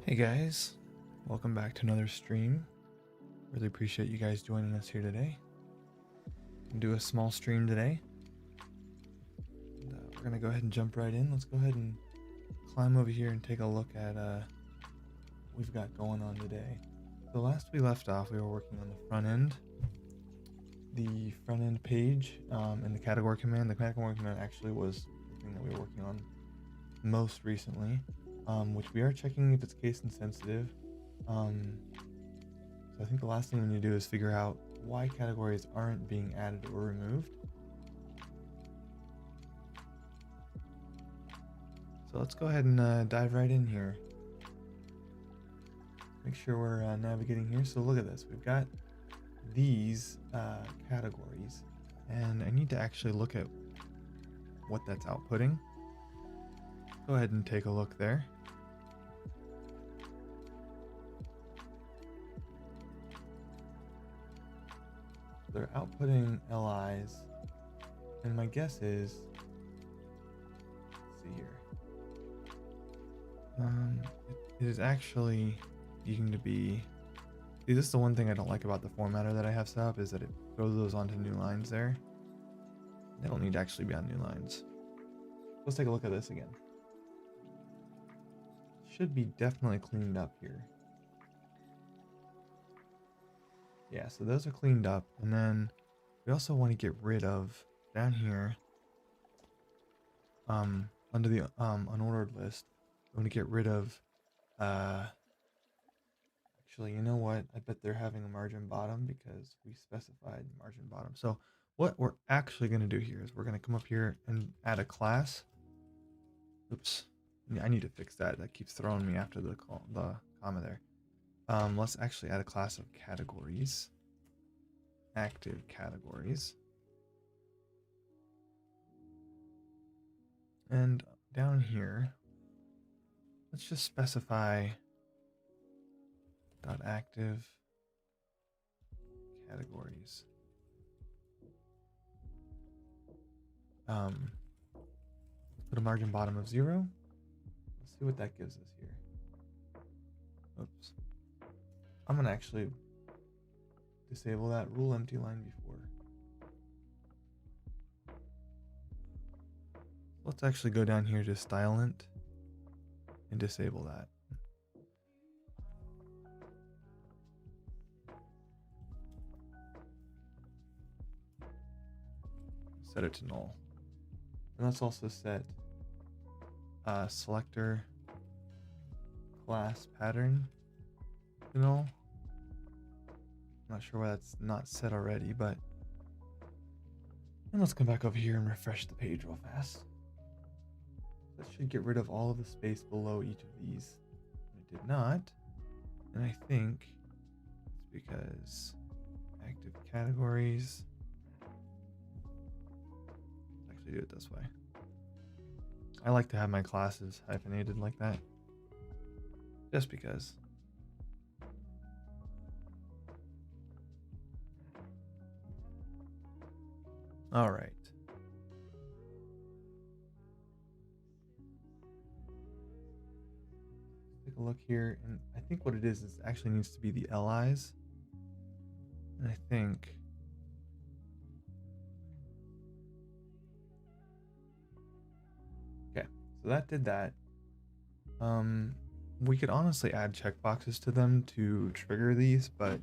Hey guys, welcome back to another stream. Really appreciate you guys joining us here today. Do a small stream today. We're gonna go ahead and jump right in. Let's go ahead and climb over here and take a look at what we've got going on today. So last we left off, we were working on the front end page, and the category command. The category command actually was the thing that we were working on most recently, which we are checking if it's case insensitive. So I think the last thing we need to do is figure out why categories aren't being added or removed. So let's go ahead and dive right in here. Make sure we're navigating here. So look at this. We've got these categories, and I need to actually look at what that's outputting. Go ahead and take a look there. They're outputting LIs, and my guess is, let's see here. It is actually needing to be. See, this is the one thing I don't like about the formatter that I have set up, is that it throws those onto new lines there. They don't need to actually be on new lines. Let's take a look at this again. Should be definitely cleaned up here. Yeah, so those are cleaned up, and then we also want to get rid of down here, under the unordered list. We want to get rid of actually, you know what? I bet they're having a margin bottom because we specified margin bottom. So what we're actually going to do here is we're going to come up here and add a class. Oops. Yeah, I need to fix that. That keeps throwing me after the comma there. Let's actually add a class of categories. Active categories. And down here, let's just specify .active categories. Put a margin bottom of 0. Let's see what that gives us here. Oops. I'm gonna actually disable that rule empty line before. Let's actually go down here to styleint and disable that. Set it to null. And let's also set selector class pattern to null. I'm not sure why that's not set already, but. And let's come back over here and refresh the page real fast. That should get rid of all of the space below each of these. It did not. And I think it's because active categories. Let's actually do it this way. I like to have my classes hyphenated like that. Just because. All right. Take a look here, and I think what it is actually needs to be the LIs. And I think okay, so that did that. We could honestly add checkboxes to them to trigger these, but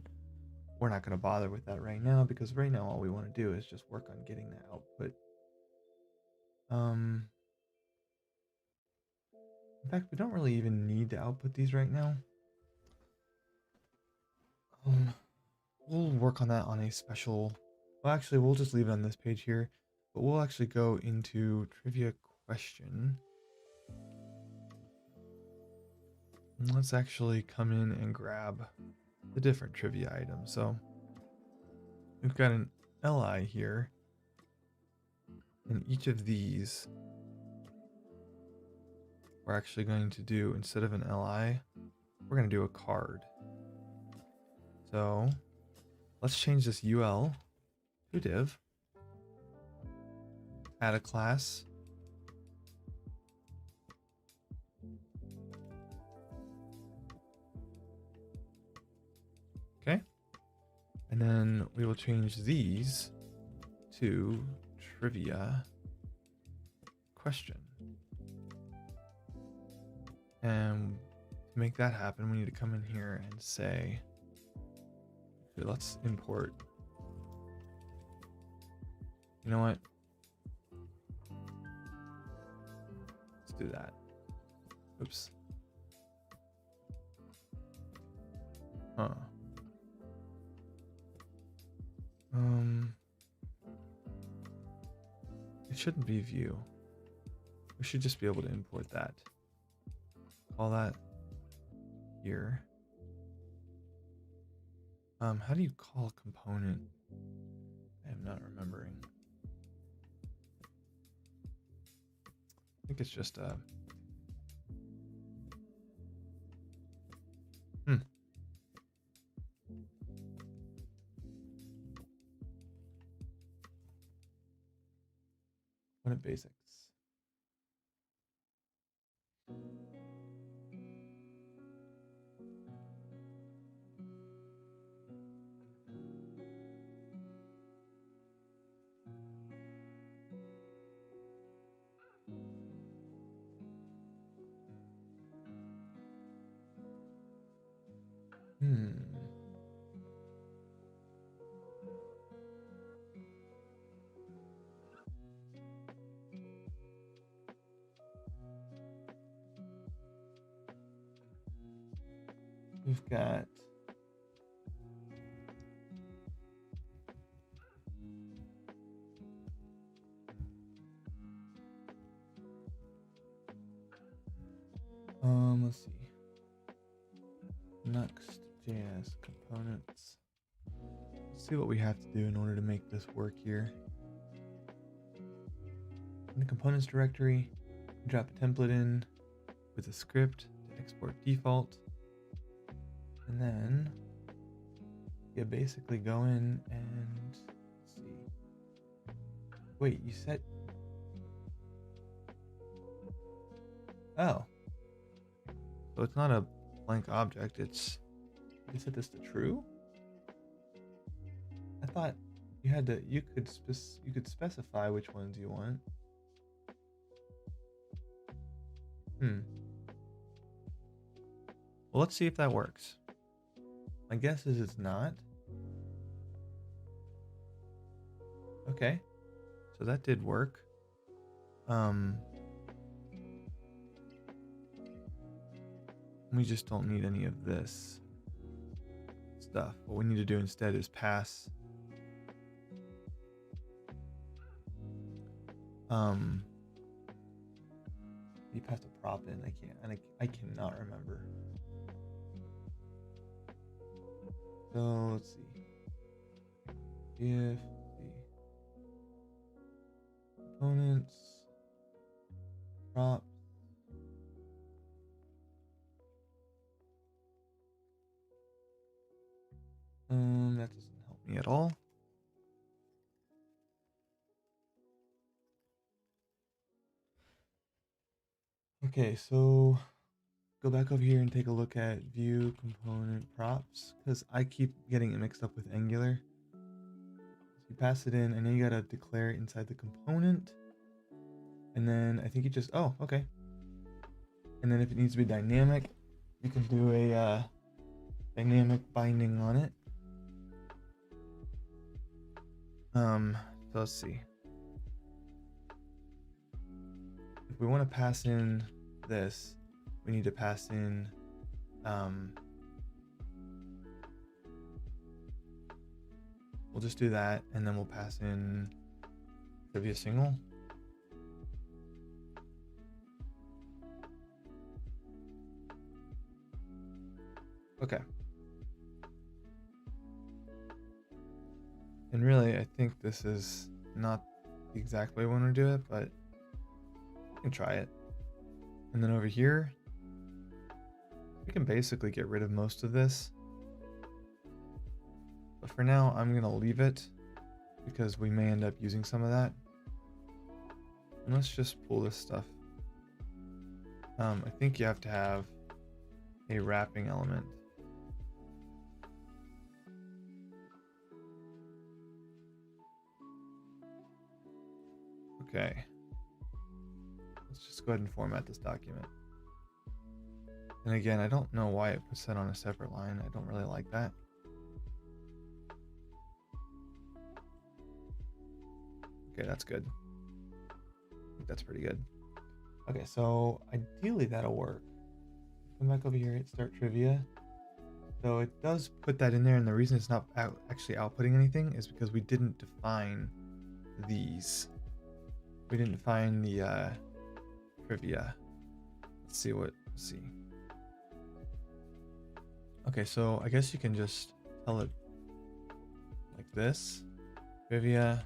we're not going to bother with that right now, because right now all we want to do is just work on getting that output. In fact, we don't really even need to output these right now. We'll work on that on a special. Well, actually, we'll just leave it on this page here, but we'll actually go into trivia question. And let's actually come in and grab the different trivia items. So we've got an LI here, and each of these we're actually going to do, instead of an LI, we're going to do a card. So let's change this UL to div, add a class, Okay. And then we will change these to trivia question. And to make that happen, we need to come in here and say, okay, let's import. You know what? Let's do that. Oops. Huh. It shouldn't be view. We should just be able to import that. Call that here. How do you call a component? I am not remembering. I think it's just a component basics. We've got let's see. Next.js components. Let's see what we have to do in order to make this work here. In the components directory, drop a template in with a script to export default. And then you basically go in and let's see. Wait, you set. Oh. So it's not a blank object, it's. You set this to true? I thought you had to. You could specify which ones you want. Well, let's see if that works. My guess is it's not. Okay, so that did work. We just don't need any of this stuff. What we need to do instead is pass you pass a prop in. I cannot remember. So let's see. If the components props that doesn't help me at all. Okay, so go back over here and take a look at view component props because I keep getting it mixed up with Angular. So you pass it in, and then you gotta declare it inside the component, and then I think you just okay. And then if it needs to be dynamic, you can do a dynamic binding on it. So let's see. If we want to pass in this, we need to pass in we'll just do that, and then we'll pass in trivia single. Okay. And really, I think this is not the exact way we want to do it, but we can try it. And then over here, we can basically get rid of most of this. But for now, I'm going to leave it because we may end up using some of that. And let's just pull this stuff. I think you have to have a wrapping element. Okay. Let's just go ahead and format this document. And again, I don't know why it puts that on a separate line. I don't really like that. Okay, that's good. I think that's pretty good. Okay, so ideally that'll work. Come back over here, hit start trivia. So it does put that in there, and the reason it's not actually outputting anything is because we didn't define these. We didn't define the trivia. Let's see. Okay, so I guess you can just tell it like this. Trivia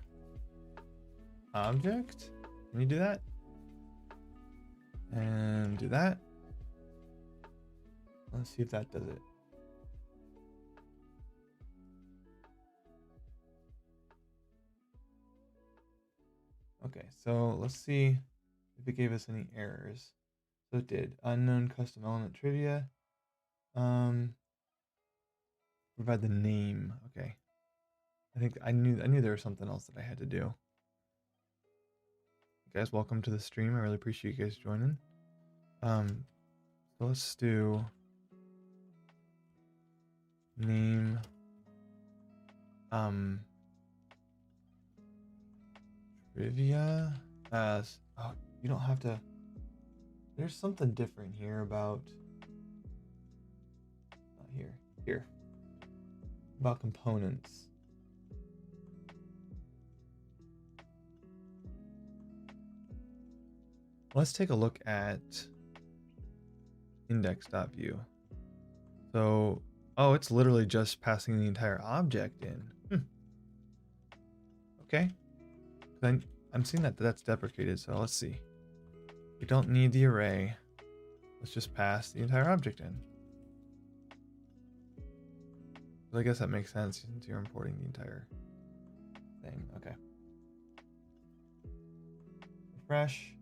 object. Can you do that? And do that. Let's see if that does it. Okay, so let's see if it gave us any errors. So it did. Unknown custom element trivia. Provide the name. Okay. I think I knew there was something else that I had to do. Guys, welcome to the stream. I really appreciate you guys joining. So let's do name trivia as oh, you don't have to. There's something different here about not here about components. Let's take a look at index.view. So, oh, it's literally just passing the entire object in. Okay. Then I'm seeing that that's deprecated, so let's see. We don't need the array. Let's just pass the entire object in. I guess that makes sense since you're importing the entire thing. Okay. Refresh.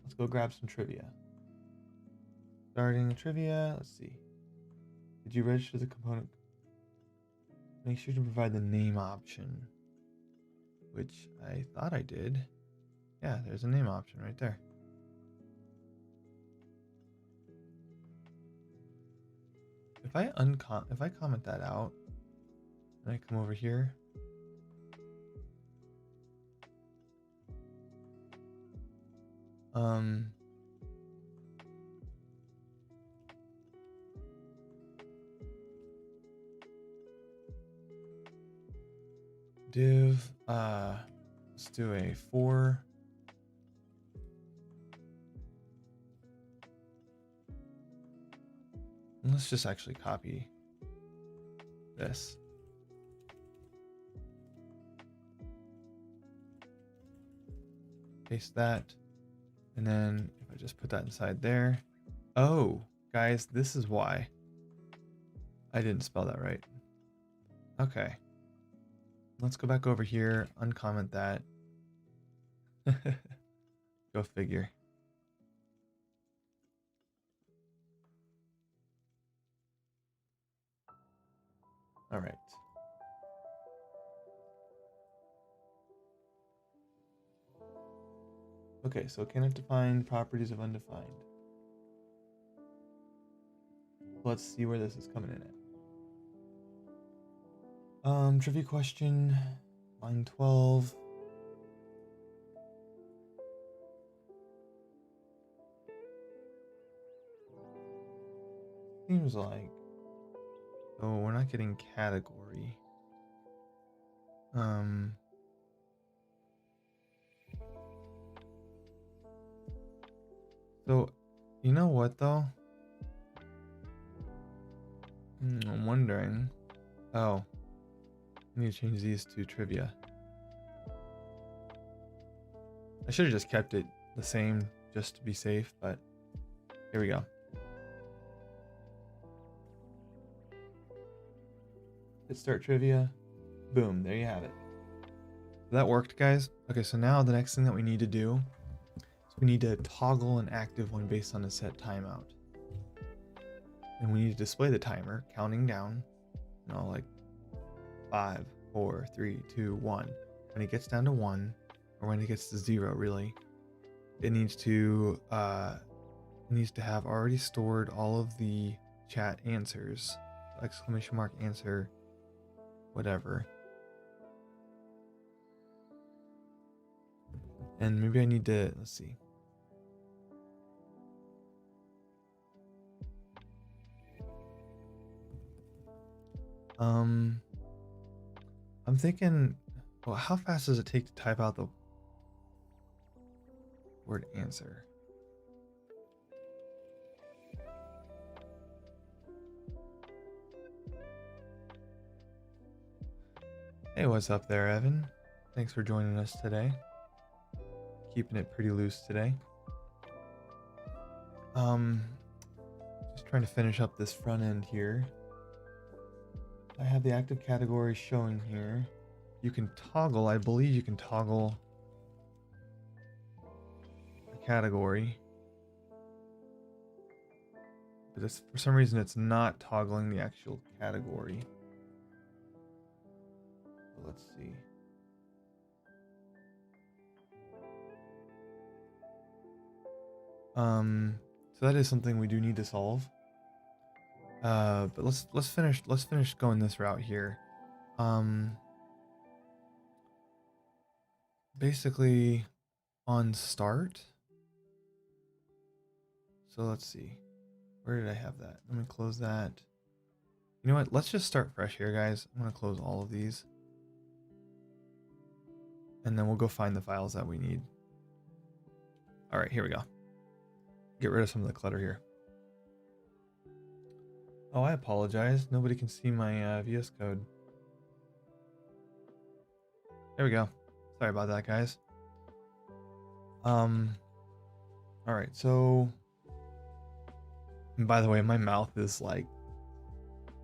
Let's go grab some trivia. Starting the trivia. Let's see. Did you register the component? Make sure to provide the name option, which I thought I did. Yeah, there's a name option right there. If I comment that out and I come over here, div let's do a for and let's just actually copy this. Paste that, and then if I just put that inside there. Oh, guys, this is why I didn't spell that right. Okay. Let's go back over here, uncomment that. Go figure. All right. Okay, so cannot define properties of undefined. Let's see where this is coming in at. Trivia question, line 12. Seems like, oh, we're not getting category. So, you know what though? I'm wondering. Oh, I need to change these to trivia. I should have just kept it the same just to be safe, but here we go. Hit start trivia. Boom, there you have it. That worked, guys. Okay, so now the next thing that we need to do is we need to toggle an active one based on a set timeout. And we need to display the timer counting down, you know, like 5, 4, 3, 2, 1. When it gets down to 1, or when it gets to 0, really, it needs to have already stored all of the chat answers, exclamation mark answer, whatever. And maybe I need to, let's see. I'm thinking, well, how fast does it take to type out the word answer? Hey, what's up there, Evan? Thanks for joining us today. Keeping it pretty loose today. Just trying to finish up this front end here. I have the active category showing here. You can toggle, I believe you can toggle a category. But for some reason it's not toggling the actual category. So let's see. So that is something we do need to solve. But let's finish going this route here. Basically on start. So let's see. Where did I have that? Let me close that. You know what? Let's just start fresh here, guys. I'm going to close all of these. And then we'll go find the files that we need. All right, here we go. Get rid of some of the clutter here. Oh, I apologize. Nobody can see my VS Code. There we go. Sorry about that, guys. All right, so... And by the way, my mouth is like...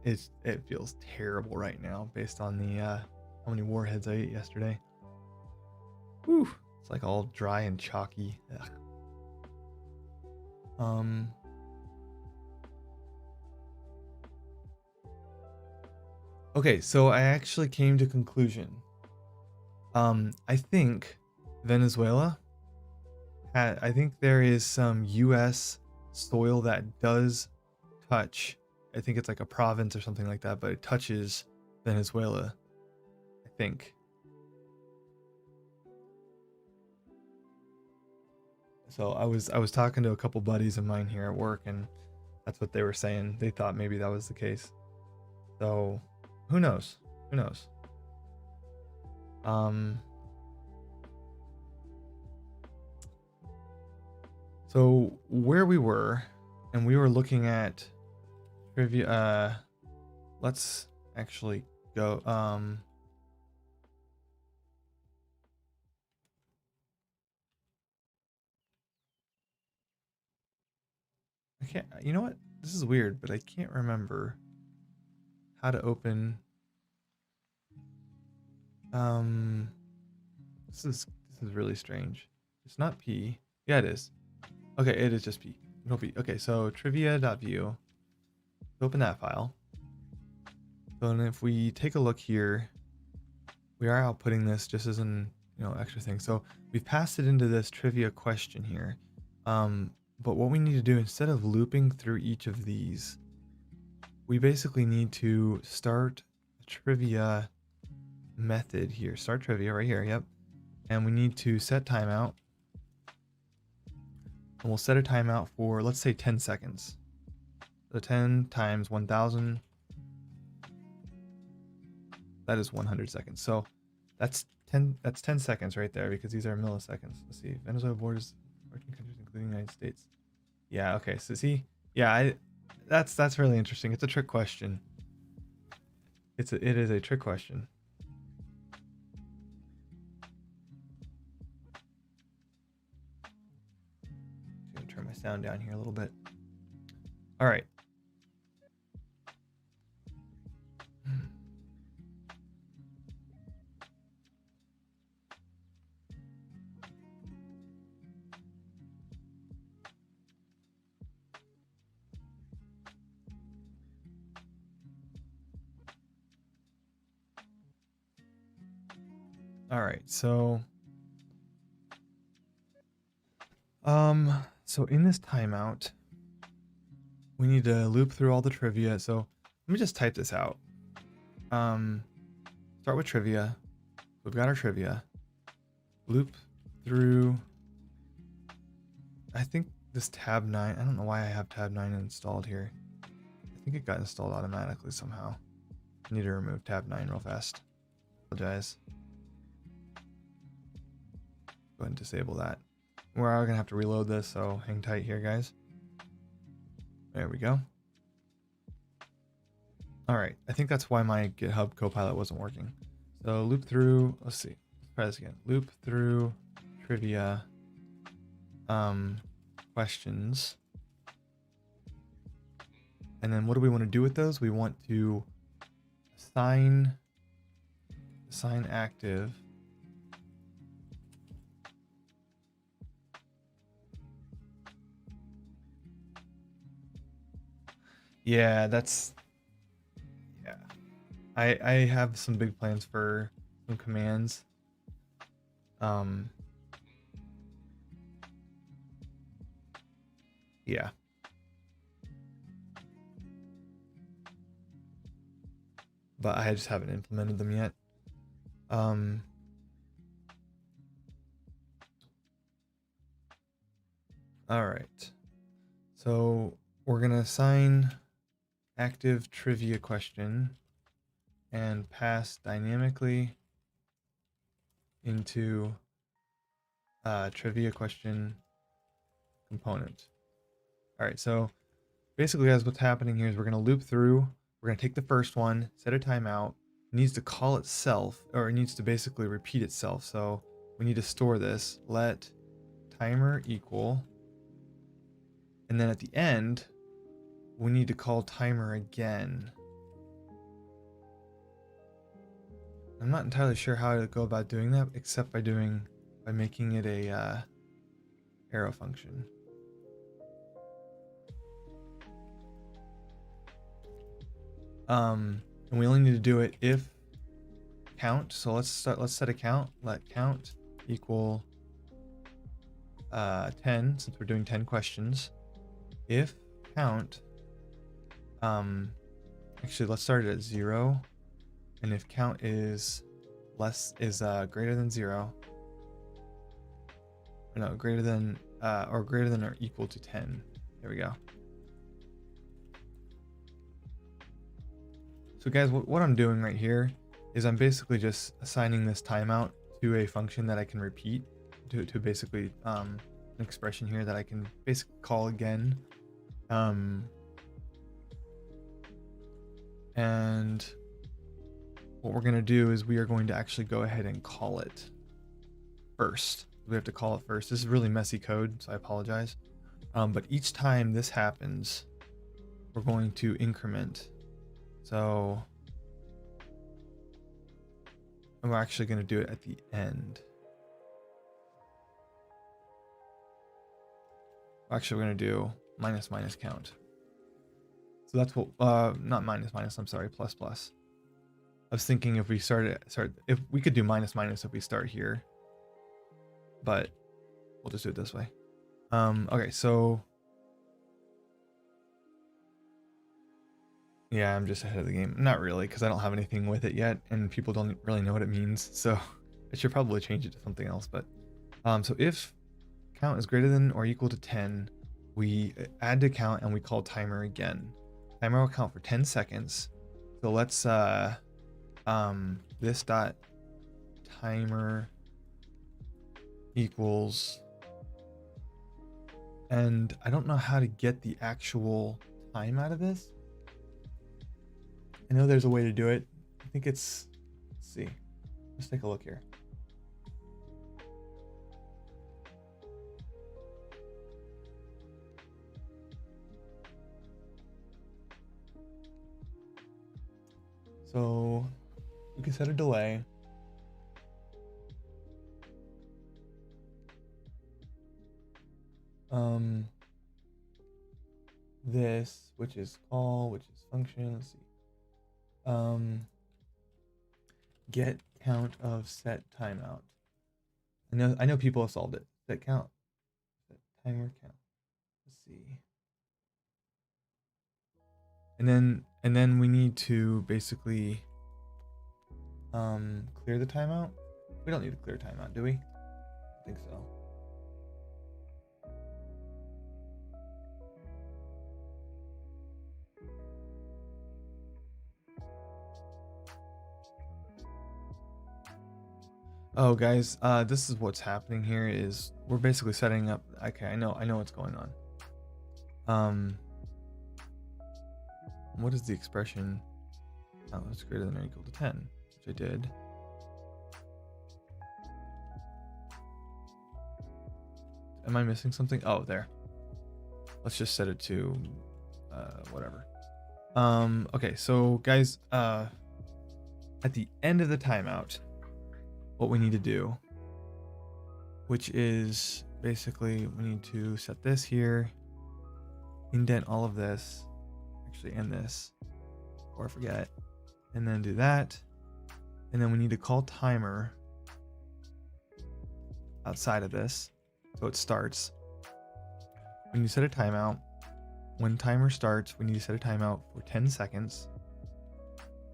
It feels terrible right now based on the how many warheads I ate yesterday. Whew, it's like all dry and chalky. Ugh. Okay, so I actually came to conclusion. I think Venezuela I think there is some US soil that does touch. I think it's like a province or something like that, but it touches Venezuela, I think. So I was talking to a couple buddies of mine here at work, and that's what they were saying. They thought maybe that was the case. So who knows? Who knows? So where we were, and we were looking at trivia. Let's actually go. I can't. You know what? This is weird, but I can't remember how to open. This is really strange. It's not P. Yeah, it is. Okay, it is just P. No P. Okay, so trivia.view. Open that file. So then if we take a look here, we are outputting this just as an extra thing. So we've passed it into this trivia question here. But what we need to do, instead of looping through each of these, we basically need to start a trivia method here. Start trivia right here. Yep. And we need to set timeout. And we'll set a timeout for, let's say, 10 seconds. So 10 times 1000. That is 100 seconds. So that's 10 seconds right there, because these are milliseconds. Let's see. Venezuela borders 14 countries including the United States. Yeah, okay. So see, yeah, that's really interesting. It's a trick question. It is a trick question. I'm gonna turn my sound down here a little bit. All right. All right, so So in this timeout, we need to loop through all the trivia. So let me just type this out. Start with trivia. We've got our trivia. Loop through, I think this tab 9, I don't know why I have tab 9 installed here. I think it got installed automatically somehow. I need to remove tab 9 real fast. Apologize. Go ahead and disable that. We're gonna have to reload this, so hang tight here, guys. There we go. All right, I think that's why my GitHub Copilot wasn't working. So loop through, let's see, let's try this again. Loop through trivia questions. And then what do we want to do with those? We want to assign active yeah, I have some big plans for some commands. Yeah. But I just haven't implemented them yet. All right. So we're gonna assign active trivia question and pass dynamically into trivia question component. All right, so basically, guys, what's happening here is we're gonna loop through. We're gonna take the first one, set a timeout. It needs to call itself, or it needs to basically repeat itself. So we need to store this. Let timer equal, and then at the end, we need to call timer again. I'm not entirely sure how to go about doing that, except by making it a arrow function. And we only need to do it if count. So let's set a count. Let count equal 10, since we're doing 10 questions. If count, actually let's start it at 0. And if count is greater than 0, or no, greater than or equal to 10. There we go. So guys, what I'm doing right here is I'm basically just assigning this timeout to a function that I can repeat to basically an expression here that I can basically call again. And what we're going to do is we are going to actually go ahead and call it first. We have to call it first. This is really messy code, so I apologize. But each time this happens, we're going to increment. So we're actually going to do it at the end. Actually, we're going to do minus count. So that's what, not minus, I'm sorry, plus. I was thinking if we if we could do minus if we start here, but we'll just do it this way. Okay, so yeah, I'm just ahead of the game. Not really, because I don't have anything with it yet, and people don't really know what it means. So I should probably change it to something else. But so if count is greater than or equal to 10, we add to count and we call timer again. Timer will count for 10 seconds. So let's this dot timer equals, and I don't know how to get the actual time out of this. I know there's a way to do it. I think it's, let's see. Let's take a look here. So we can set a delay. This, which is call, which is function. Let's see. Get count of set timeout. I know people have solved it. Set count, set timer count. Let's see. And then we need to basically clear the timeout. We don't need to clear timeout, do we? I think so. Oh, guys, this is what's happening here is we're basically setting up. Okay, I know what's going on. What is the expression? Oh, it's greater than or equal to 10, which I did. Am I missing something? Oh, there. Let's just set it to whatever. Okay, so guys, at the end of the timeout, what we need to do, which is basically we need to set this here, indent all of this, actually end this, or forget, and then do that, and then we need to call timer outside of this, so it starts. We need to set a timeout. When timer starts, we need to set a timeout for 10 seconds.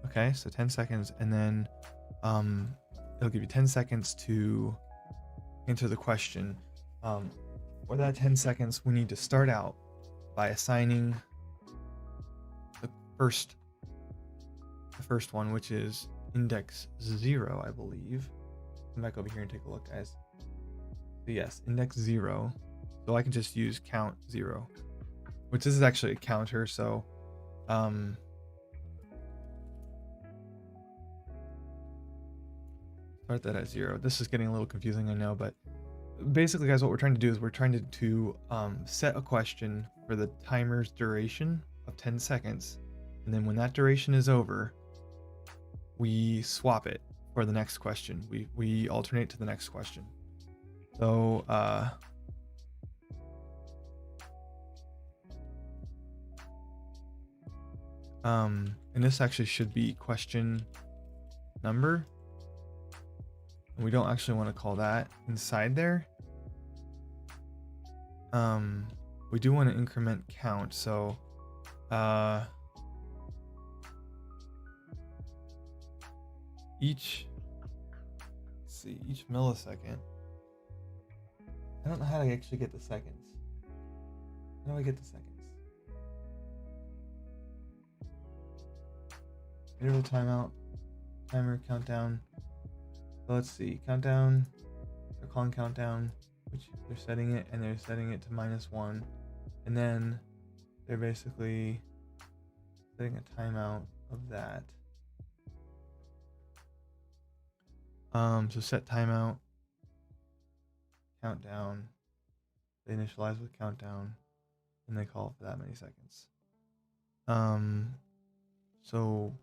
Okay, so 10 seconds, and then it'll give you 10 seconds to answer the question. For that 10 seconds, we need to start out by assigning the first one, which is index 0, I believe. Come back over here and take a look, guys. So yes, index 0. So I can just use count 0, which this is actually a counter. So start that at 0. This is getting a little confusing, I know, but basically, guys, what we're trying to do is we're trying to set a question for the timer's duration of 10 seconds. And then when that duration is over, we swap it for the next question. We alternate to the next question. So and this actually should be question number. And we don't actually want to call that inside there. We do want to increment count. So each millisecond. I don't know how to actually get the seconds. How do I get the seconds? Interval timeout, timer, countdown. So let's see, countdown. They're calling countdown, which they're setting it, and they're setting it to -1. And then they're basically setting a timeout of that. So set timeout, countdown. They initialize with countdown, and they call for that many seconds. So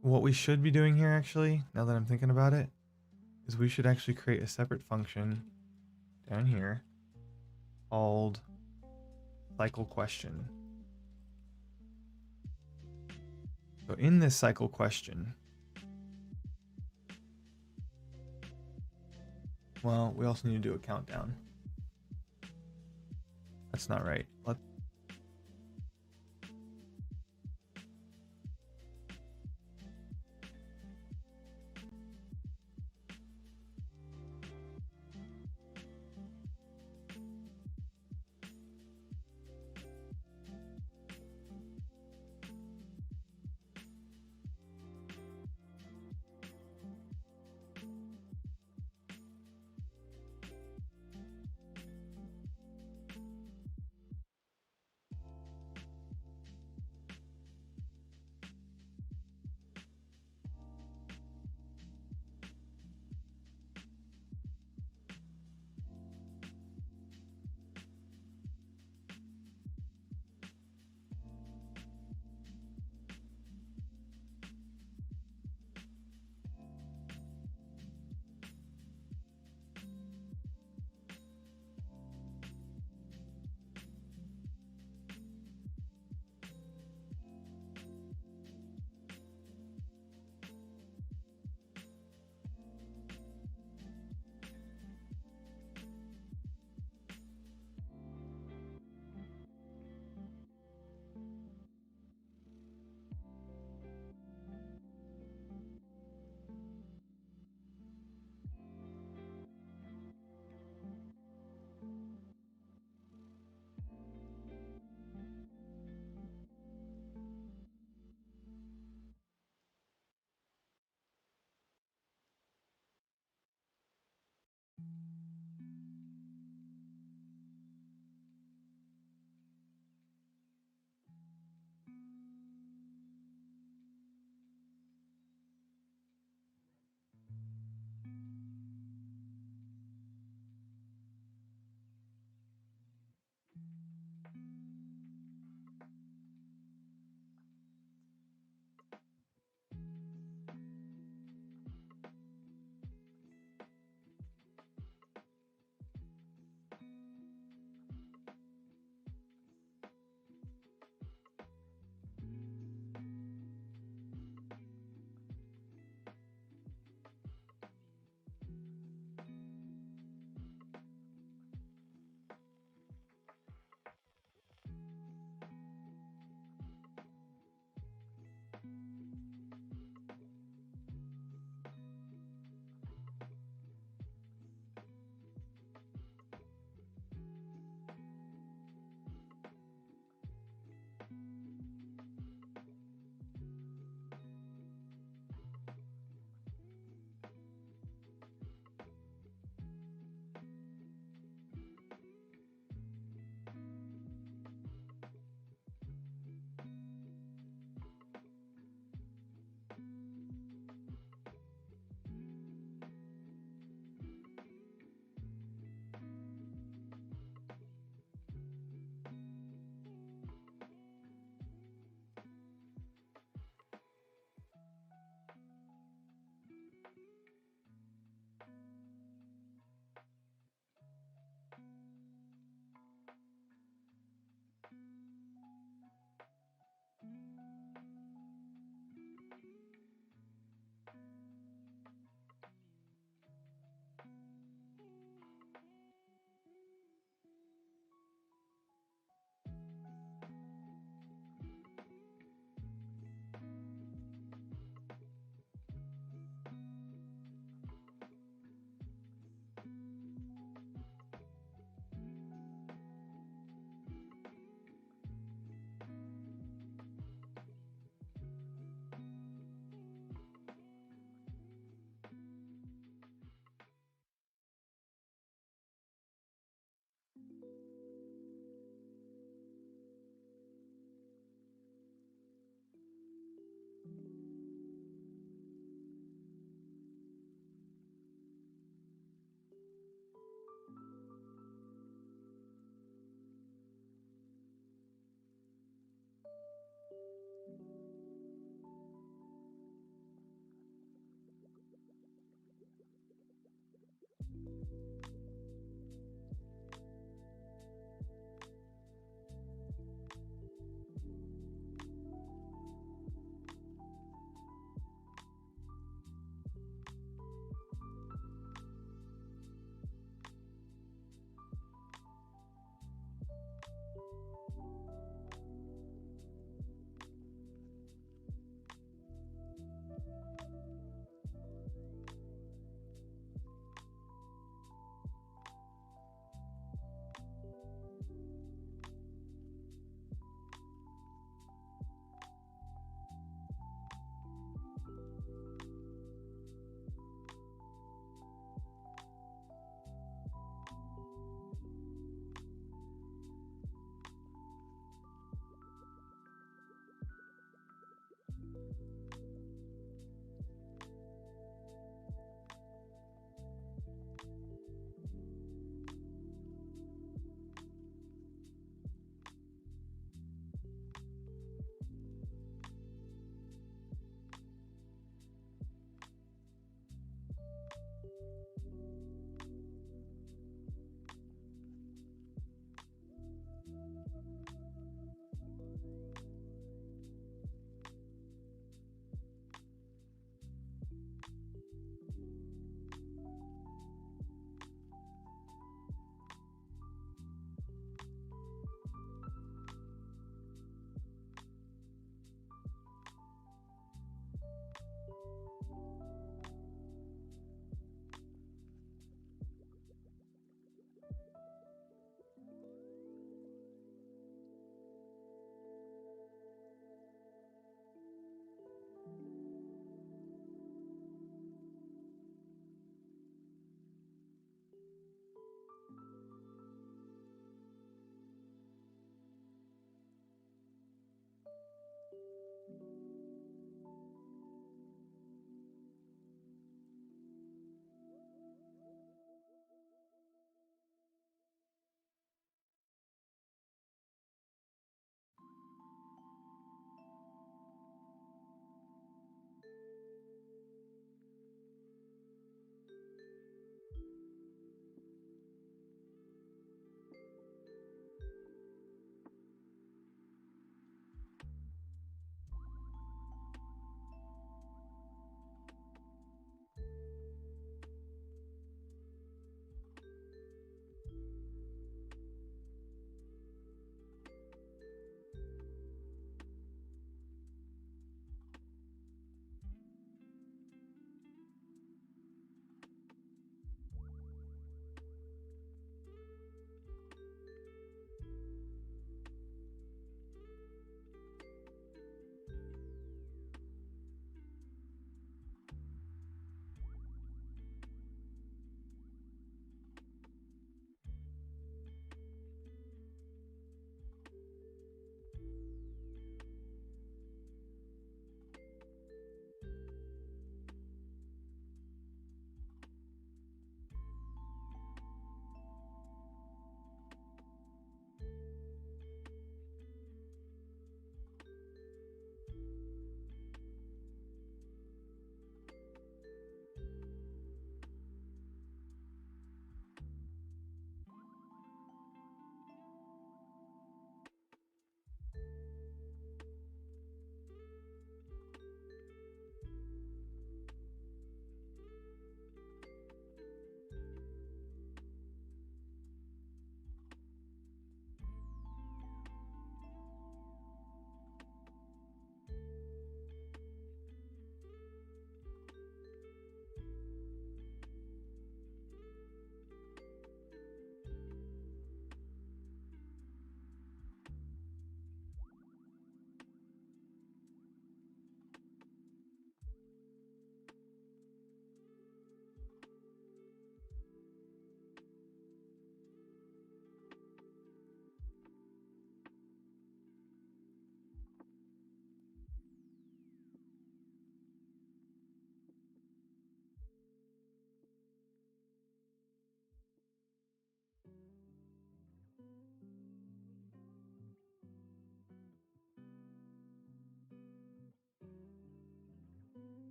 what we should be doing here, actually, now that I'm thinking about it, is we should actually create a separate function down here called cycle question. So in this cycle question, well, we also need to do a countdown. That's not right.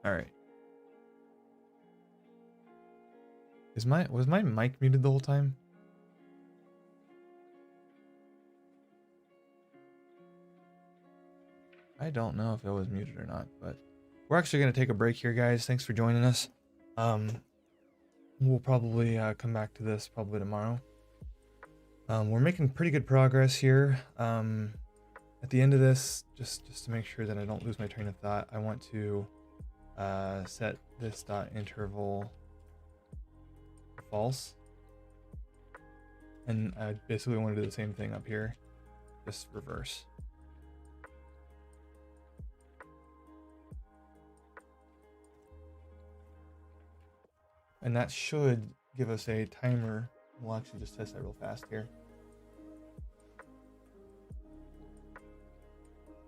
All right. Was my mic muted the whole time? I don't know if it was muted or not, but we're actually going to take a break here, guys. Thanks for joining us. We'll probably come back to this probably tomorrow. We're making pretty good progress here. At the end of this, just to make sure that I don't lose my train of thought, I want to set this dot interval to false. And I basically want to do the same thing up here, just reverse. And that should give us a timer. We'll actually just test that real fast here.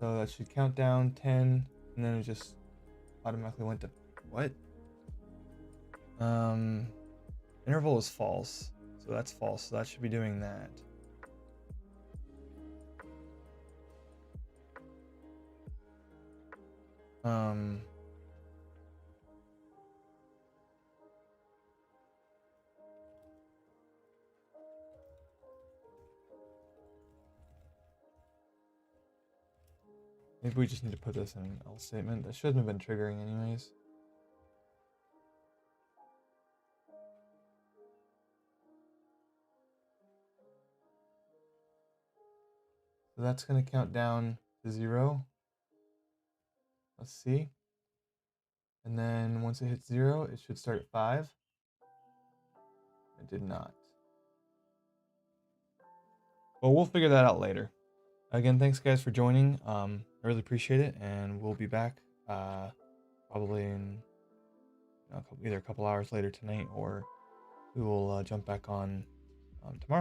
So that should count down 10, and then it just automatically went to what? Interval is false, so that's false. So that should be doing that. Maybe we just need to put this in an else statement. That shouldn't have been triggering anyways. So that's going to count down to 0. Let's see. And then once it hits 0, it should start at 5. It did not. Well, we'll figure that out later. Again, thanks guys for joining. I really appreciate it, and we'll be back probably in either a couple hours later tonight, or we will jump back on tomorrow.